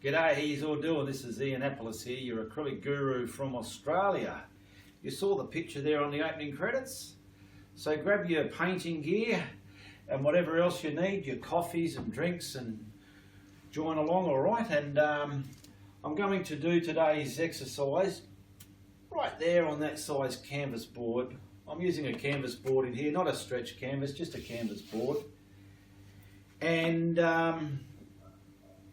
G'day, how you all doing? This is Ianapolis here, your acrylic guru from Australia. You saw the picture there on the opening credits. So grab your painting gear and whatever else you need, your coffees and drinks, and join along, alright? And I'm going to do today's exercise right there on that size canvas board. I'm using a canvas board in here, not a stretch canvas, just a canvas board. And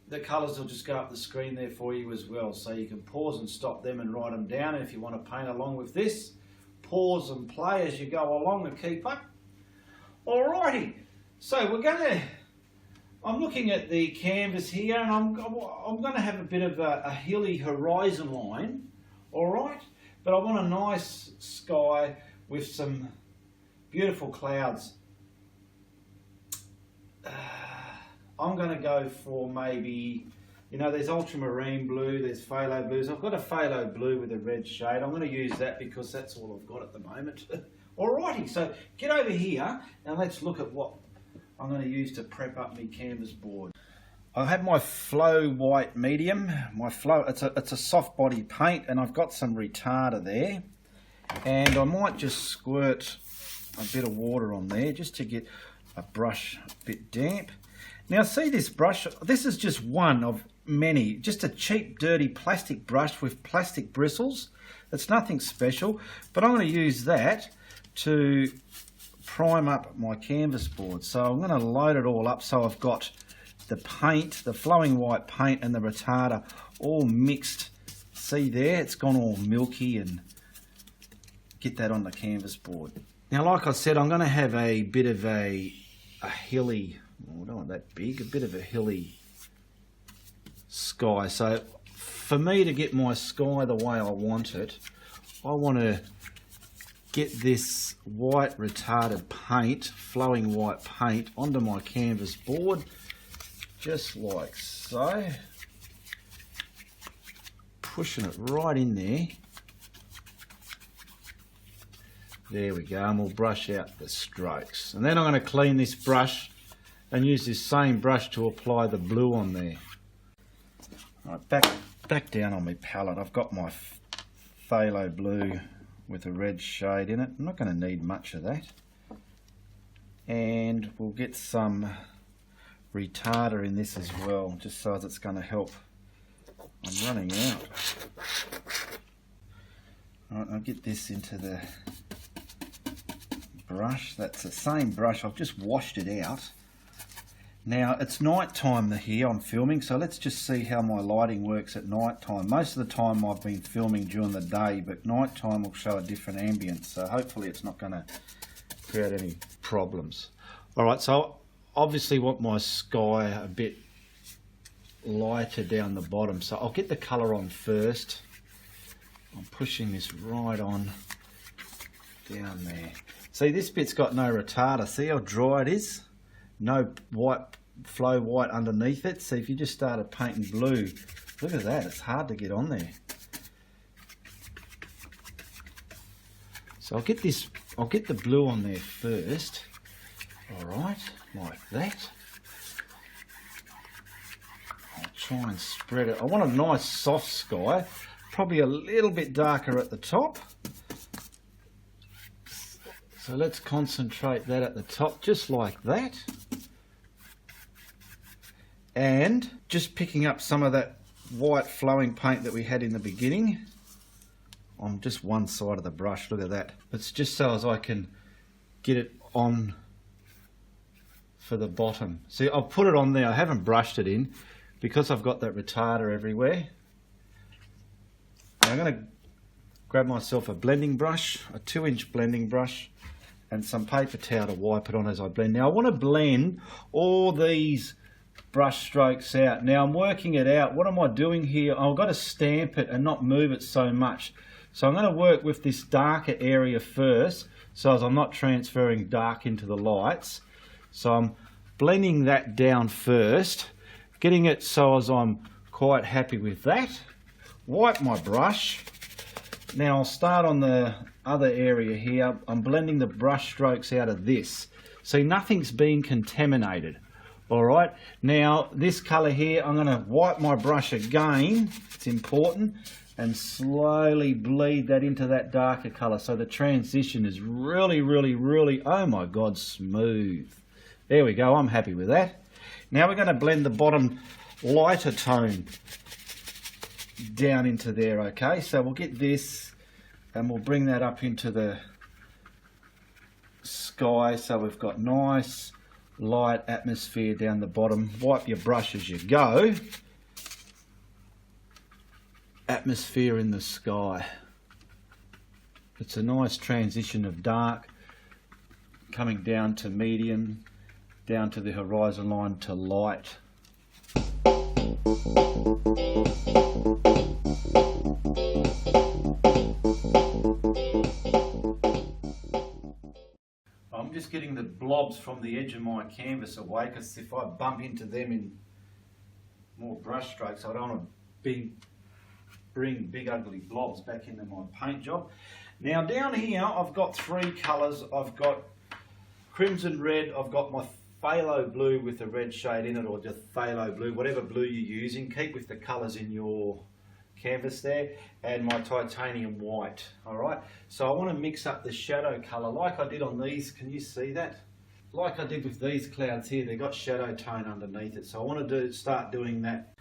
the colours will just go up the screen there for you as well, so you can pause and stop them and write them down. And if you want to paint along with this, pause and play as you go along and keep up. Alrighty, so I'm looking at the canvas here, and I'm going to have a bit of a hilly horizon line, alright? But I want a nice sky with some beautiful clouds. I'm going to go for maybe, you know, there's ultramarine blue, there's phthalo blues. I've got a phthalo blue with a red shade. I'm going to use that because that's all I've got at the moment. Alrighty, so get over here and let's look at what I'm going to use to prep up my canvas board. I have my Flow White Medium. It's a soft body paint, and I've got some retarder there. And I might just squirt a bit of water on there just to get a brush a bit damp. Now see this brush, this is just one of many, just a cheap dirty plastic brush with plastic bristles. It's nothing special, but I'm going to use that to prime up my canvas board. So I'm going to load it all up so I've got the paint, the flowing white paint and the retarder all mixed. See there, it's gone all milky, and get that on the canvas board. Now like I said, I'm going to have a bit of a hilly, I don't want that big, a bit of a hilly sky. So for me to get my sky the way I want it, I want to get this white retarded paint, flowing white paint, onto my canvas board, just like so. Pushing it right in there. There we go, and we'll brush out the strokes. And then I'm going to clean this brush and use this same brush to apply the blue on there. All right, back down on my palette. I've got my phthalo blue with a red shade in it. I'm not going to need much of that. And we'll get some retarder in this as well, just so it's going to help. I'm running out. All right, I'll get this into the brush. That's the same brush. I've just washed it out. Now it's night time here I'm filming, so let's just see how my lighting works at night time. Most of the time I've been filming during the day, but night time will show a different ambience, so hopefully it's not going to create any problems. Alright, so obviously want my sky a bit lighter down the bottom, so I'll get the colour on first. I'm pushing this right on down there. See, this bit's got no retarder. See how dry it is? No white, flow white underneath it. See, if you just started painting blue, look at that, it's hard to get on there. So I'll get the blue on there first. Alright, like that. I'll try and spread it. I want a nice soft sky, probably a little bit darker at the top. So let's concentrate that at the top, just like that. And just picking up some of that white flowing paint that we had in the beginning on just one side of the brush. Look at that. It's just so as I can get it on for the bottom. See, I've put it on there. I haven't brushed it in because I've got that retarder everywhere. I'm going to grab myself a blending brush, a 2-inch blending brush, and some paper towel to wipe it on as I blend. Now I want to blend all these brush strokes out. Now I'm working it out. What am I doing here? I've got to stamp it and not move it so much. So I'm going to work with this darker area first, so as I'm not transferring dark into the lights. So I'm blending that down first, getting it so as I'm quite happy with that. Wipe my brush. Now I'll start on the other area here. I'm blending the brush strokes out of this. See, nothing's been contaminated. All right, now this colour here, I'm going to wipe my brush again, it's important, and slowly bleed that into that darker colour so the transition is really, oh my God, smooth. There we go, I'm happy with that. Now we're going to blend the bottom lighter tone down into there, okay? So we'll get this and we'll bring that up into the sky so we've got nice light atmosphere down the bottom. Wipe your brush as you go. Atmosphere in the sky. It's a nice transition of dark coming down to medium, down to the horizon line to light. I'm just getting the blobs from the edge of my canvas away, because if I bump into them in more brush strokes, I don't want to bring big ugly blobs back into my paint job. Now down here I've got three colours. I've got crimson red, I've got my phthalo blue with a red shade in it, or just phthalo blue, whatever blue you're using, keep with the colours in your canvas there, and my titanium white. Alright, so I want to mix up the shadow colour like I did on these. Can you see that? Like I did with these clouds here, they've got shadow tone underneath it, so I want to start doing that.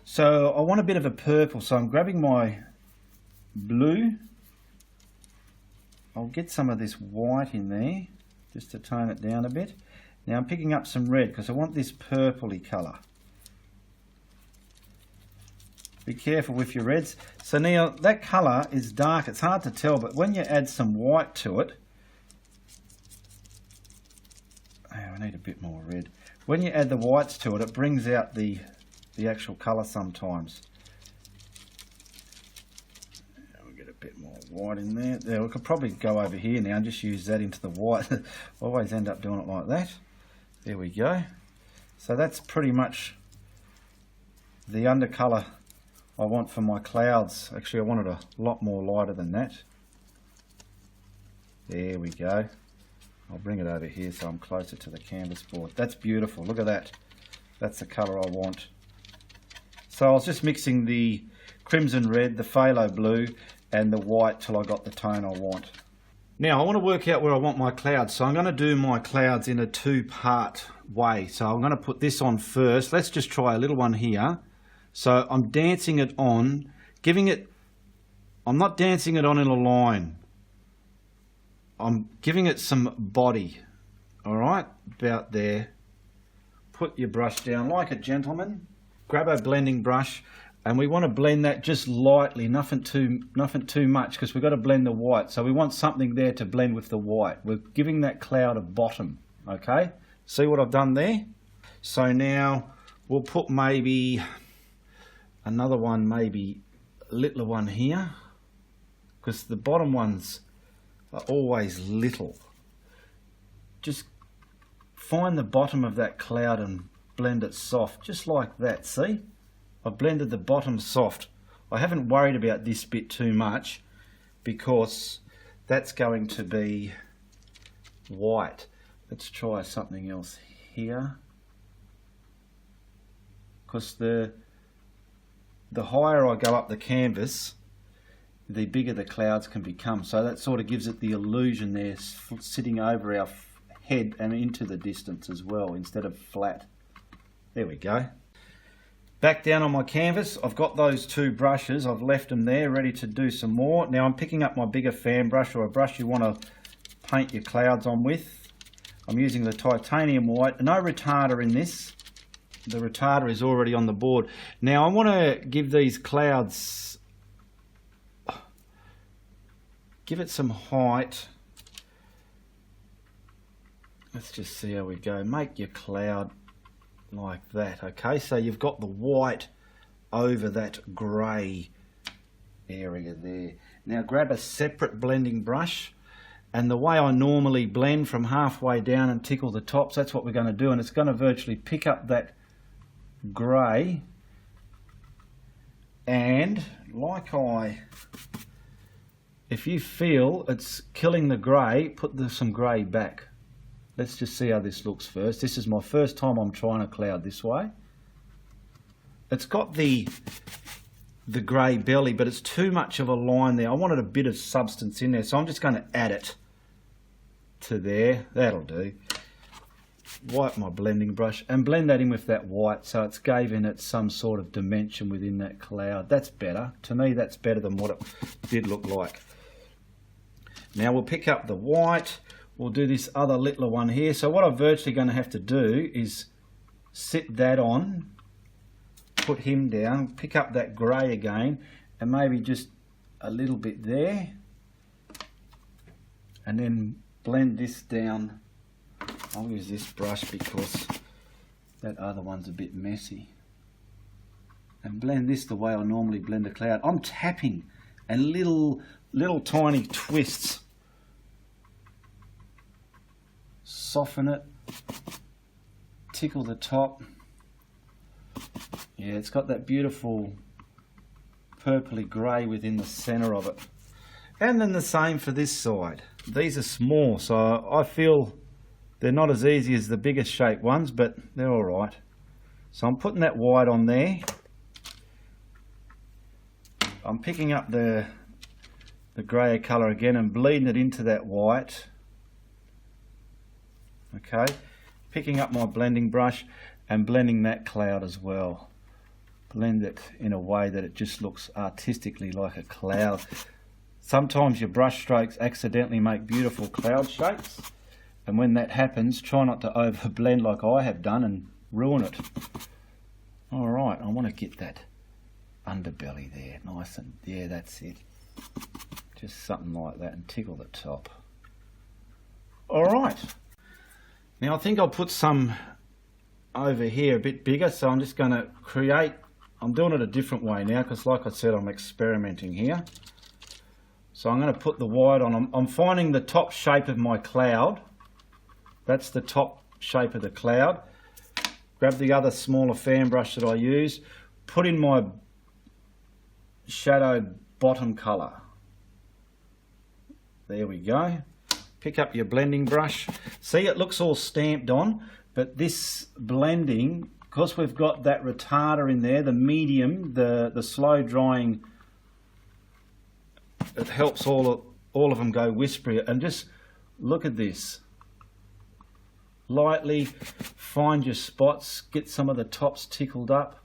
So I want a bit of a purple, so I'm grabbing my blue. I'll get some of this white in there just to tone it down a bit. Now I'm picking up some red because I want this purpley colour. Be careful with your reds. So now that colour is dark, it's hard to tell, but when you add some white to it, oh, I need a bit more red. When you add the whites to it, it brings out the actual colour sometimes. We'll get a bit more white in there. There, we could probably go over here now and just use that into the white. I always end up doing it like that. There we go. So that's pretty much the undercolour I want for my clouds. Actually, I want it a lot more lighter than that. There we go. I'll bring it over here so I'm closer to the canvas board. That's beautiful. Look at that. That's the colour I want. So I was just mixing the crimson red, the phthalo blue, and the white till I got the tone I want. Now I want to work out where I want my clouds, so I'm going to do my clouds in a two-part way. So I'm going to put this on first. Let's just try a little one here. So I'm dancing it on, I'm not dancing it on in a line. I'm giving it some body. Alright, about there. Put your brush down like a gentleman. Grab a blending brush, and we want to blend that just lightly, nothing too much, because we've got to blend the white. So we want something there to blend with the white. We're giving that cloud a bottom, okay? See what I've done there? So now we'll put maybe another one, maybe a littler one here, because the bottom ones are always little. Just find the bottom of that cloud and blend it soft, just like that. See, I've blended the bottom soft. I haven't worried about this bit too much because that's going to be white. Let's try something else here, because the higher I go up the canvas, the bigger the clouds can become. So that sort of gives it the illusion they're sitting over our head and into the distance as well, instead of flat. There we go. Back down on my canvas, I've got those two brushes. I've left them there ready to do some more. Now I'm picking up my bigger fan brush, or a brush you want to paint your clouds on with. I'm using the titanium white. No retarder in this. The retarder is already on the board. Now I want to give these clouds, give it some height. Let's just see how we go. Make your cloud like that, okay? So you've got the white over that grey area there. Now grab a separate blending brush, and the way I normally blend, from halfway down and tickle the tops, that's what we're going to do, and it's going to virtually pick up that grey, and if you feel it's killing the grey, put some grey back. Let's just see how this looks first. This is my first time I'm trying a cloud this way. It's got the grey belly, but it's too much of a line there. I wanted a bit of substance in there, so I'm just going to add it to there. That'll do. Wipe my blending brush and blend that in with that white, so it's giving it some sort of dimension within that cloud. That's better. To me, that's better than what it did look like. Now we'll pick up the white. We'll do this other littler one here. So what I'm virtually going to have to do is sit that on, put him down, pick up that grey again, and maybe just a little bit there, and then blend this down. I'll use this brush because that other one's a bit messy. And blend this the way I normally blend a cloud. I'm tapping and little tiny twists. Soften it. Tickle the top. Yeah, it's got that beautiful purpley grey within the centre of it. And then the same for this side. These are small, so I feel they're not as easy as the bigger shape ones, but they're all right. So I'm putting that white on there. I'm picking up the greyer colour again and bleeding it into that white. Okay, picking up my blending brush and blending that cloud as well. Blend it in a way that it just looks artistically like a cloud. Sometimes your brush strokes accidentally make beautiful cloud shapes. And when that happens, try not to overblend like I have done and ruin it. Alright, I want to get that underbelly there, nice and, yeah, that's it. Just something like that, and tickle the top. Alright, now I think I'll put some over here a bit bigger, so I'm just going to create, I'm doing it a different way now, because like I said, I'm experimenting here. So I'm going to put the white on. I'm finding the top shape of my cloud. That's the top shape of the cloud. Grab the other smaller fan brush that I use, put in my shadow bottom colour. There we go. Pick up your blending brush. See, it looks all stamped on, but this blending, because we've got that retarder in there, the medium, the slow drying, it helps all of them go whispery. And just look at this. Lightly find your spots, get some of the tops tickled up,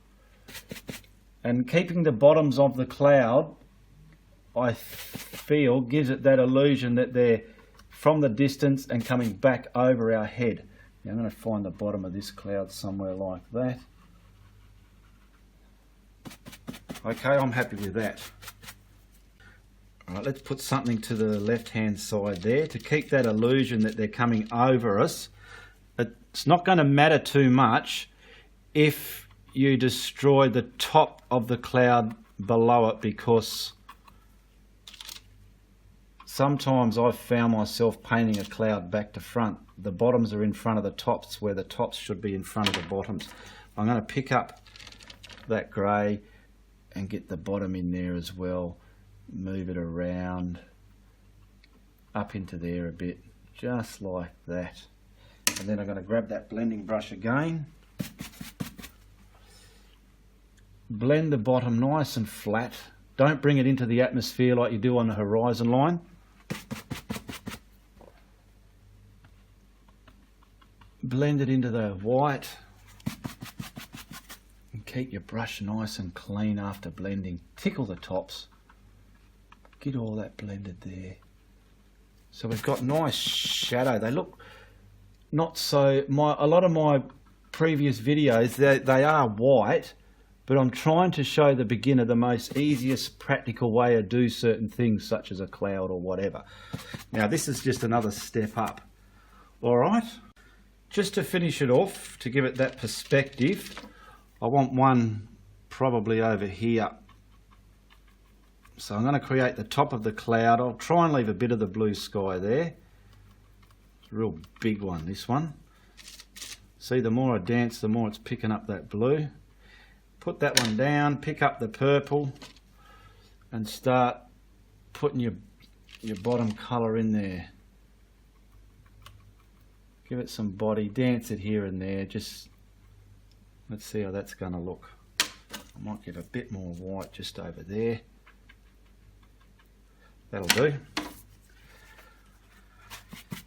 and keeping the bottoms of the cloud, I feel, gives it that illusion that they're from the distance and coming back over our head. Now I'm going to find the bottom of this cloud somewhere like that. Okay, I'm happy with that. All right, let's put something to the left hand side there to keep that illusion that they're coming over us. It's not going to matter too much if you destroy the top of the cloud below it, because sometimes I've found myself painting a cloud back to front. The bottoms are in front of the tops where the tops should be in front of the bottoms. I'm going to pick up that grey and get the bottom in there as well. Move it around up into there a bit, just like that. And then I'm going to grab that blending brush again. Blend the bottom nice and flat. Don't bring it into the atmosphere like you do on the horizon line. Blend it into the white. And keep your brush nice and clean after blending. Tickle the tops. Get all that blended there. So we've got nice shadow. They look not so, a lot of my previous videos, they are white, but I'm trying to show the beginner the most easiest practical way to do certain things, such as a cloud or whatever. Now this is just another step up. All right, just to finish it off, to give it that perspective, I want one probably over here. So I'm going to create the top of the cloud. I'll try and leave a bit of the blue sky there. It's a real big one, this one. See, the more I dance, the more it's picking up that blue. Put that one down, pick up the purple, and start putting your bottom colour in there. Give it some body, dance it here and there. Just let's see how that's going to look. I might give a bit more white just over there. That'll do.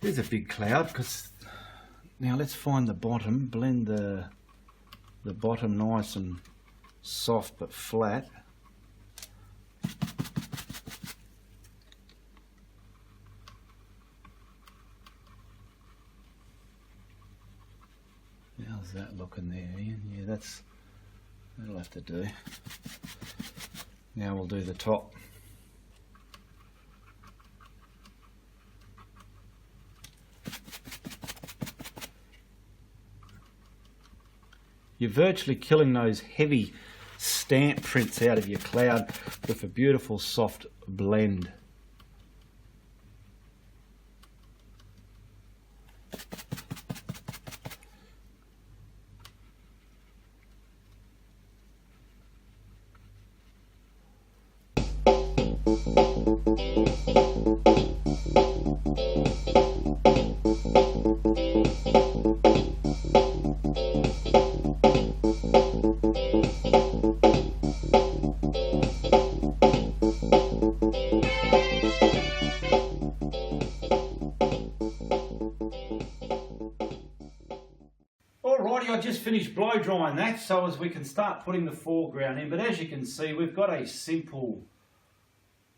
There's a big cloud, because now let's find the bottom, blend the bottom nice and soft but flat. How's that looking there, Ian? Yeah, that'll have to do. Now we'll do the top. You're virtually killing those heavy stamp prints out of your cloud with a beautiful soft blend. Alrighty, I just finished blow drying that so as we can start putting the foreground in, but as you can see we've got a simple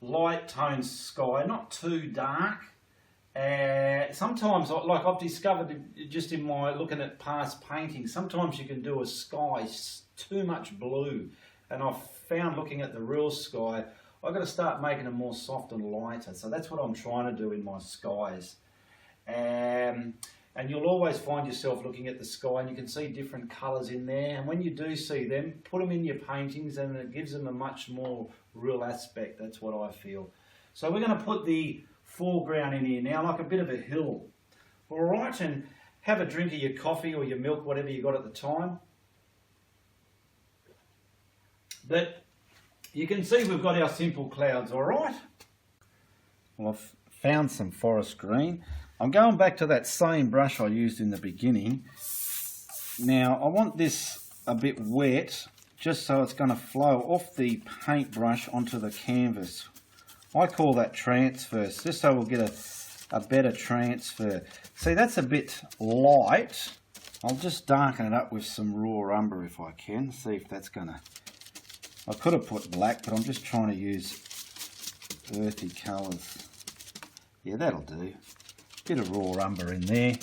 light tone sky, not too dark. Sometimes, like I've discovered just in my looking at past paintings, sometimes you can do a sky too much blue, and I've found looking at the real sky I've got to start making them more soft and lighter, so that's what I'm trying to do in my skies. And you'll always find yourself looking at the sky and you can see different colours in there, and when you do see them, put them in your paintings and it gives them a much more real aspect. That's what I feel. So we're going to put the foreground in here now, like a bit of a hill. Alright, and have a drink of your coffee or your milk, whatever you got at the time. But you can see we've got our simple clouds, alright? Well, I've found some forest green. I'm going back to that same brush I used in the beginning. Now I want this a bit wet just so it's going to flow off the paintbrush onto the canvas. I call that transfers, just so we'll get a better transfer. See, that's a bit light. I'll just darken it up with some raw umber if I can, see if that's going to... I could have put black, but I'm just trying to use earthy colours. Yeah, that'll do. Bit of raw umber in there.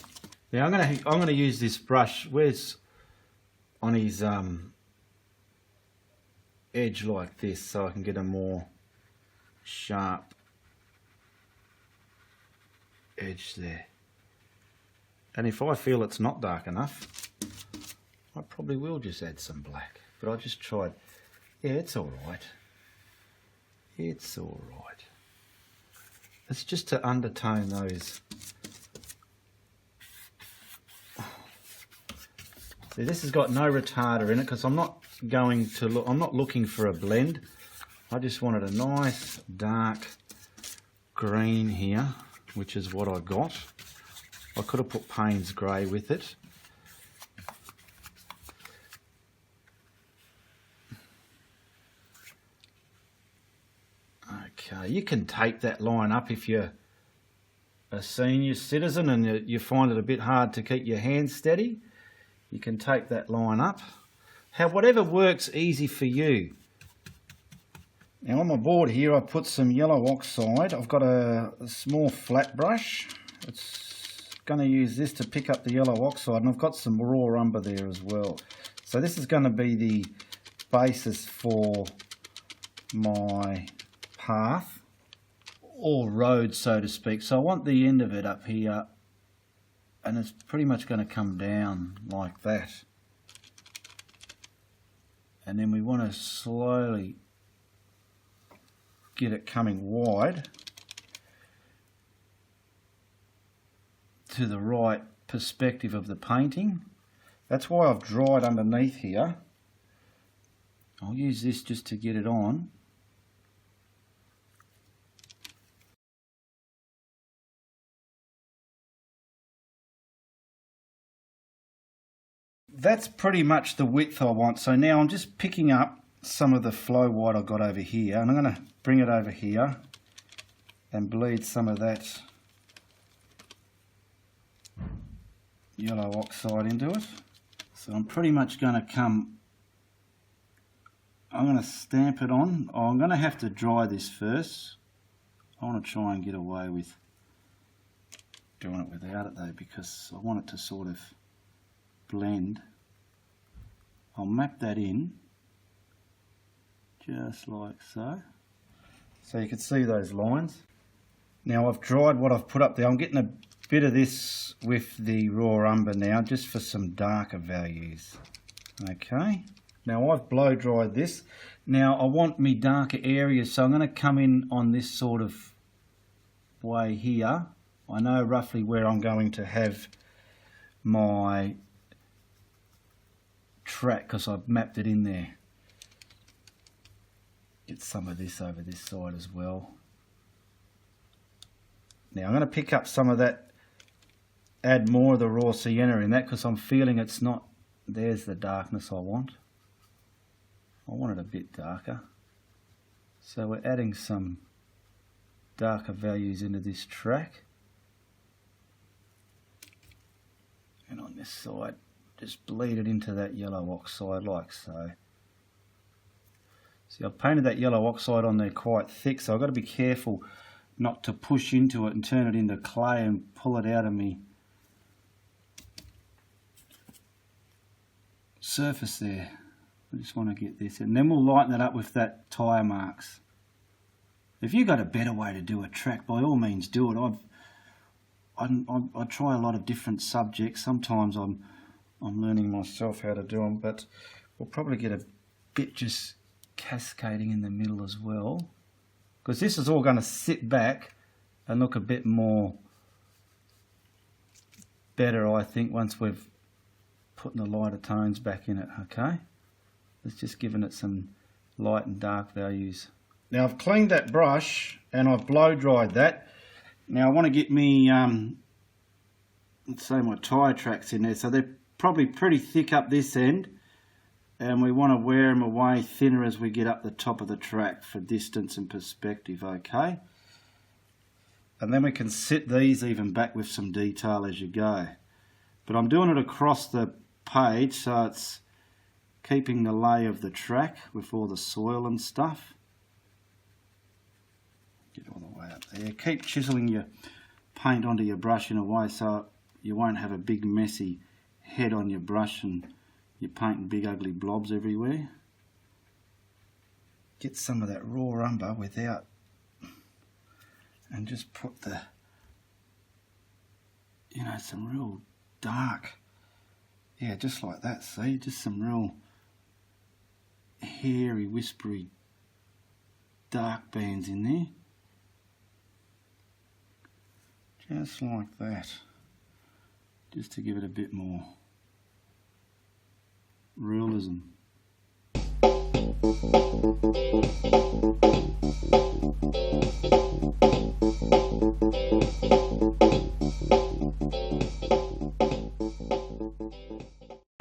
Now I'm gonna use this brush. Where's on his edge like this, so I can get a more sharp edge there. And if I feel it's not dark enough, I probably will just add some black. But I just tried. Yeah, it's all right. It's all right. It's just to undertone those. See, this has got no retarder in it because I'm not going to look. I'm not looking for a blend. I just wanted a nice dark green here, which is what I got. I could have put Payne's grey with it. Okay, you can tape that line up if you're a senior citizen and you find it a bit hard to keep your hands steady. You can tape that line up. Whatever works easy for you. Now on my board here I put some yellow oxide. I've got a small flat brush. It's going to use this to pick up the yellow oxide, and I've got some raw umber there as well. So this is going to be the basis for my path or road, so to speak. So I want the end of it up here, and it's pretty much going to come down like that. And then we want to slowly get it coming wide to the right perspective of the painting. That's why I've dried underneath here. I'll use this just to get it on. that's pretty much the width I want. So now I'm just picking up some of the flow white I've got over here, and I'm going to bring it over here and bleed some of that yellow oxide into it. So I'm pretty much going to I'm going to stamp it on. Oh, I'm going to have to dry this first. I want to try and get away with doing it without it though, because I want it to sort of blend. I'll map that in just like so. So you can see those lines. Now I've dried what I've put up there. I'm getting a bit of this with the raw umber now, just for some darker values. Okay, now I've blow dried this. Now I want me darker areas, so I'm going to come in on this sort of way here. I know roughly where I'm going to have my track because I've mapped it in there. Get some of this over this side as well. Now I'm going to pick up some of that, add more of the raw sienna in that because I'm feeling it's not, there's the darkness I want. I want it a bit darker. So we're adding some darker values into this track. And on this side, just bleed it into that yellow oxide like so. See, I've painted that yellow oxide on there quite thick, so I've got to be careful not to push into it and turn it into clay and pull it out of me surface there. I just want to get this, and then we'll lighten it up with that tire marks. If you've got a better way to do a track, by all means do it. I try a lot of different subjects. Sometimes I'm learning myself how to do them, but we'll probably get a bit just cascading in the middle as well, because this is all going to sit back and look a bit more better, I think, once we've put the lighter tones back in it. Okay, it's just giving it some light and dark values. Now I've cleaned that brush and I've blow dried that. Now I want to get me, let's say my tyre tracks in there, so they're probably pretty thick up this end, and we want to wear them away thinner as we get up the top of the track for distance and perspective, okay? And then we can sit these even back with some detail as you go. But I'm doing it across the page, so it's keeping the lay of the track with all the soil and stuff. Get all the way up there. Keep chiseling your paint onto your brush in a way so you won't have a big messy head on your brush and you're painting big ugly blobs everywhere. Get some of that raw umber without, and just put the, you know, some real dark, yeah, just like that, see, just some real hairy, whispery dark bands in there. Just like that, just to give it a bit more realism. I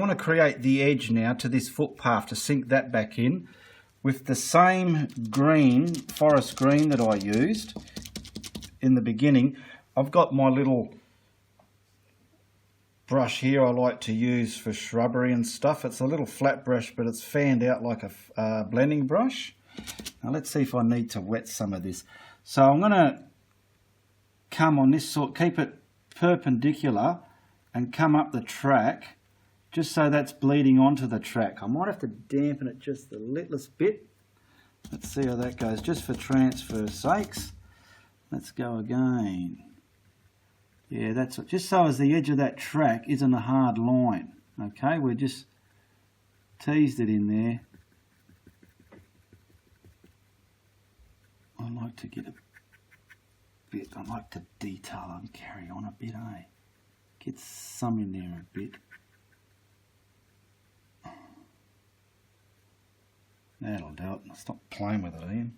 want to create the edge now to this footpath to sink that back in with the same green, forest green that I used in the beginning. I've got my little brush here I like to use for shrubbery and stuff. It's a little flat brush, but it's fanned out like a blending brush. Now let's see if I need to wet some of this. So I'm going to come on this sort, keep it perpendicular and come up the track just so that's bleeding onto the track. I might have to dampen it just the littlest bit. Let's see how that goes, just for transfer sakes. Let's go again. Yeah, that's it. Just so as the edge of that track isn't a hard line. Okay, we just teased it in there. I like to get a bit, I like to detail and carry on a bit, eh? Get some in there a bit. That'll do it. Stop playing with it, Ian.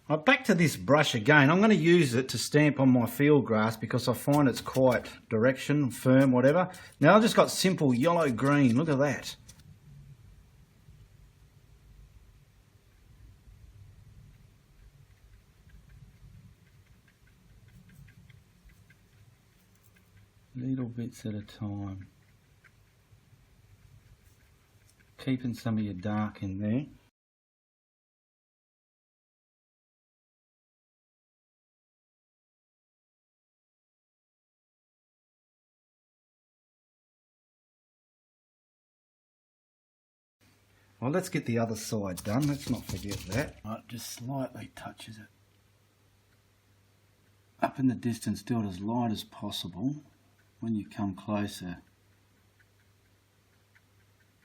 Back to this brush again. I'm going to use it to stamp on my field grass because I find it's quite direction, firm, whatever. Now I've just got simple yellow green. Look at that. Little bits at a time. Keeping some of your dark in there. Well, let's get the other side done. Let's not forget that. Right, just slightly touches it. Up in the distance, do it as light as possible. When you come closer,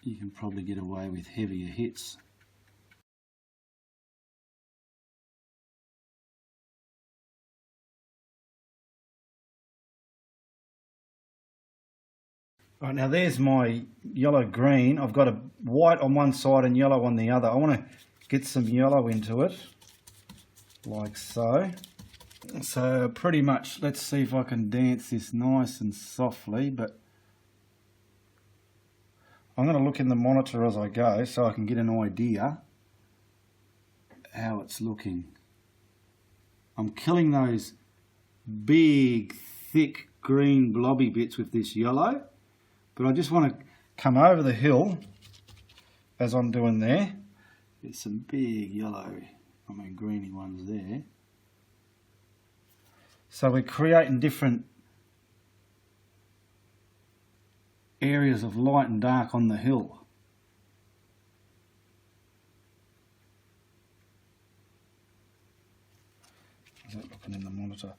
you can probably get away with heavier hits. Right, now there's my yellow-green. I've got a white on one side and yellow on the other. I want to get some yellow into it, like so. So pretty much, let's see if I can dance this nice and softly, but I'm going to look in the monitor as I go so I can get an idea how it's looking. I'm killing those big, thick, green, blobby bits with this yellow. But I just want to come over the hill, as I'm doing there. There's some big yellow, greeny ones there. So we're creating different areas of light and dark on the hill. Is that looking in the monitor?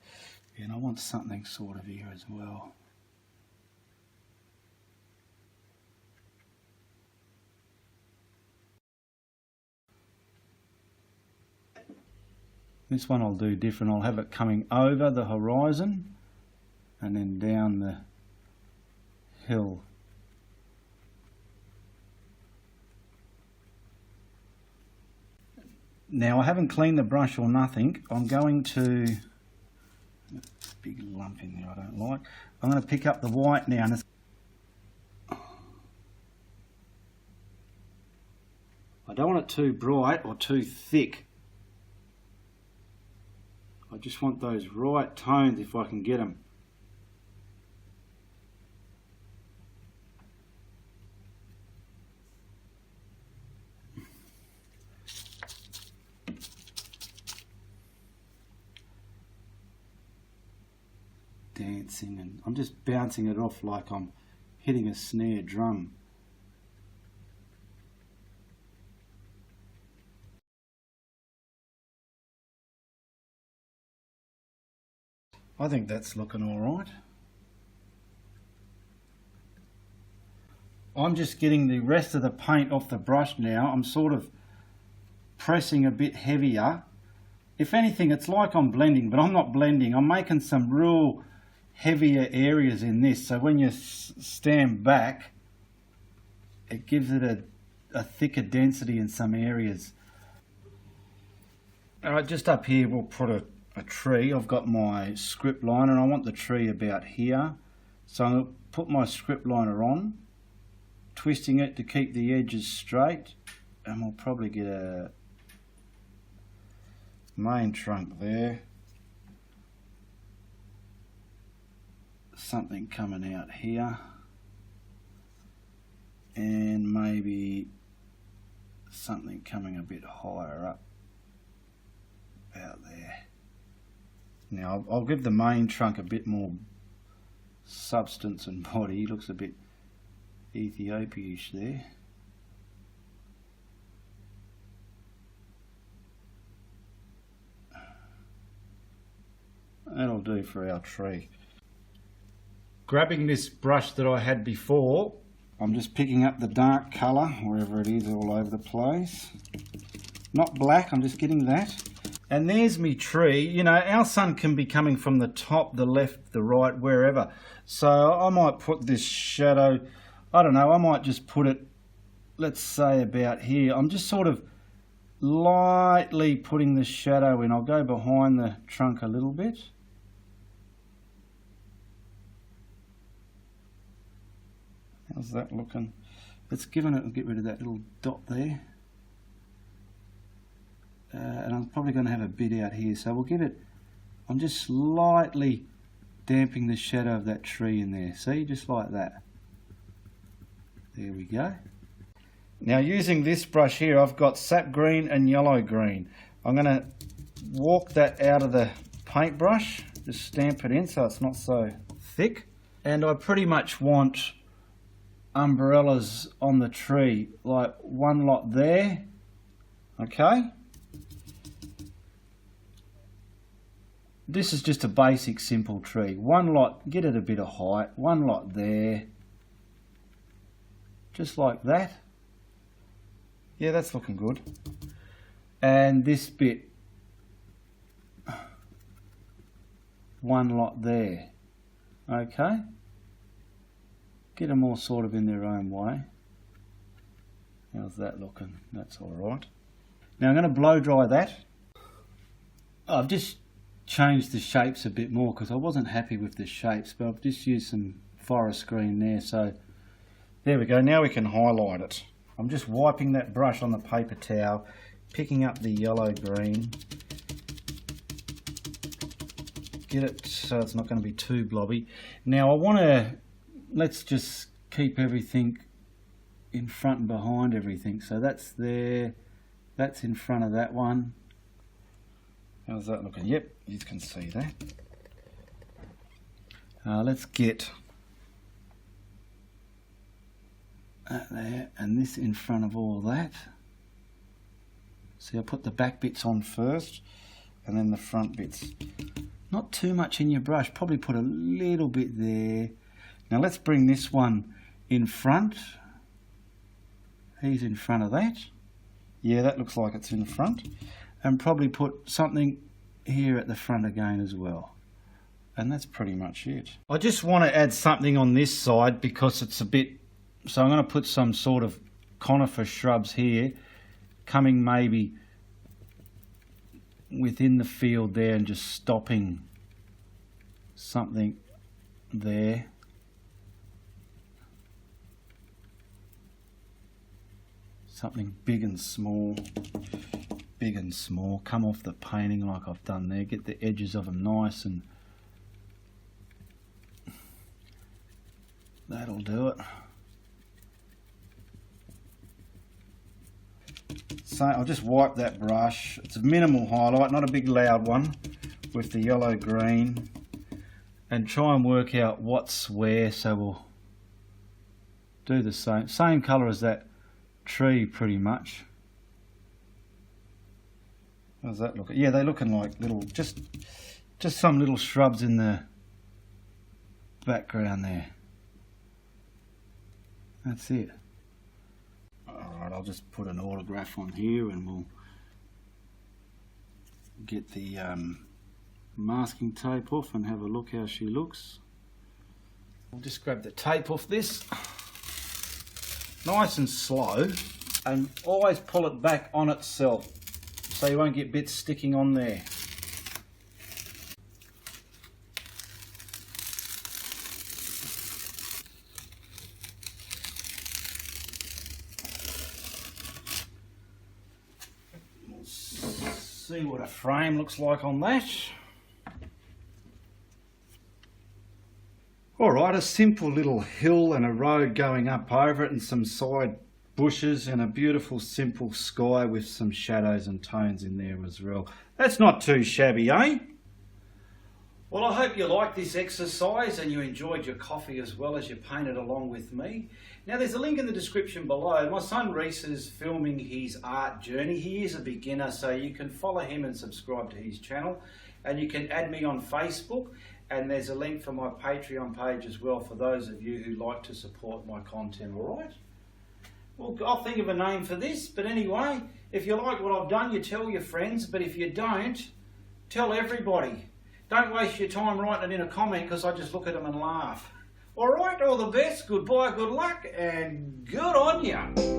Yeah, and I want something sort of here as well. This one I'll do different. I'll have it coming over the horizon and then down the hill. Now I haven't cleaned the brush or nothing. I'm going to, big lump in there I don't like. I'm going to pick up the white now. And I don't want it too bright or too thick. I just want those right tones if I can get them. Dancing, and I'm just bouncing it off like I'm hitting a snare drum. I think that's looking all right. I'm just getting the rest of the paint off the brush now. I'm sort of pressing a bit heavier. If anything, it's like I'm blending, but I'm not blending. I'm making some real heavier areas in this. So when you stand back, it gives it a thicker density in some areas. All right, just up here we'll put a tree. I've got my script liner and I want the tree about here. So I'm going to put my script liner on, twisting it to keep the edges straight, and we'll probably get a main trunk there. Something coming out here. And maybe something coming a bit higher up about there. Now I'll give the main trunk a bit more substance and body. He looks a bit Ethiopia-ish there. That'll do for our tree. Grabbing this brush that I had before, I'm just picking up the dark colour wherever it is all over the place. Not black, I'm just getting that. And there's me tree. You know, our sun can be coming from the top, the left, the right, wherever. So I might put this shadow, I don't know, I might just put it, let's say about here. I'm just sort of lightly putting the shadow in. I'll go behind the trunk a little bit. How's that looking? It's given it, get rid of that little dot there. And I'm probably going to have a bit out here, so we'll give it, I'm just slightly damping the shadow of that tree in there. See, just like that. There we go. Now using this brush here, I've got sap green and yellow green. I'm going to walk that out of the paintbrush, just stamp it in so it's not so thick. And I pretty much want umbrellas on the tree, like one lot there, okay? This is just a basic simple tree. One lot, get it a bit of height, one lot there, just like that. Yeah, that's looking good. And this bit, one lot there, okay? Get them all sort of in their own way. How's that looking? That's all right. Now I'm going to blow dry that. I've just changed the shapes a bit more because I wasn't happy with the shapes, but I've just used some forest green there. So there we go. Now we can highlight it. I'm just wiping that brush on the paper towel, picking up the yellow green. Get it so it's not going to be too blobby. Now I want to, let's just keep everything in front and behind everything. So that's there, that's in front of that one. How's that looking? Yep, you can see that. Let's get that there and this in front of all that. See, I put the back bits on first and then the front bits. Not too much in your brush, probably put a little bit there. Now let's bring this one in front. He's in front of that. Yeah, that looks like it's in front. And probably put something here at the front again as well. And that's pretty much it. I just want to add something on this side because it's a bit, so I'm going to put some sort of conifer shrubs here, coming maybe within the field there and just stopping something there. Something big and small, come off the painting like I've done there, get the edges of them nice, and that'll do it. So I'll just wipe that brush. It's a minimal highlight, not a big loud one, with the yellow green, and try and work out what's where. So we'll do the same colour as that tree pretty much. How's that looking? Yeah, they're looking like little, just some little shrubs in the background there. That's it. Alright, I'll just put an autograph on here and we'll get the masking tape off and have a look how she looks. I'll just grab the tape off this. Nice and slow, and always pull it back on itself so you won't get bits sticking on there. We'll see what a frame looks like on that. Alright, a simple little hill and a road going up over it and some side bushes and a beautiful simple sky with some shadows and tones in there as well. That's not too shabby, eh? Well, I hope you liked this exercise and you enjoyed your coffee as well as you painted along with me. Now there's a link in the description below. My son Reese is filming his art journey. He is a beginner, so you can follow him and subscribe to his channel. And you can add me on Facebook. And there's a link for my Patreon page as well for those of you who like to support my content, alright? Well, I'll think of a name for this, but anyway, if you like what I've done, you tell your friends, but if you don't, tell everybody. Don't waste your time writing it in a comment because I just look at them and laugh. Alright, all the best, goodbye, good luck, and good on ya.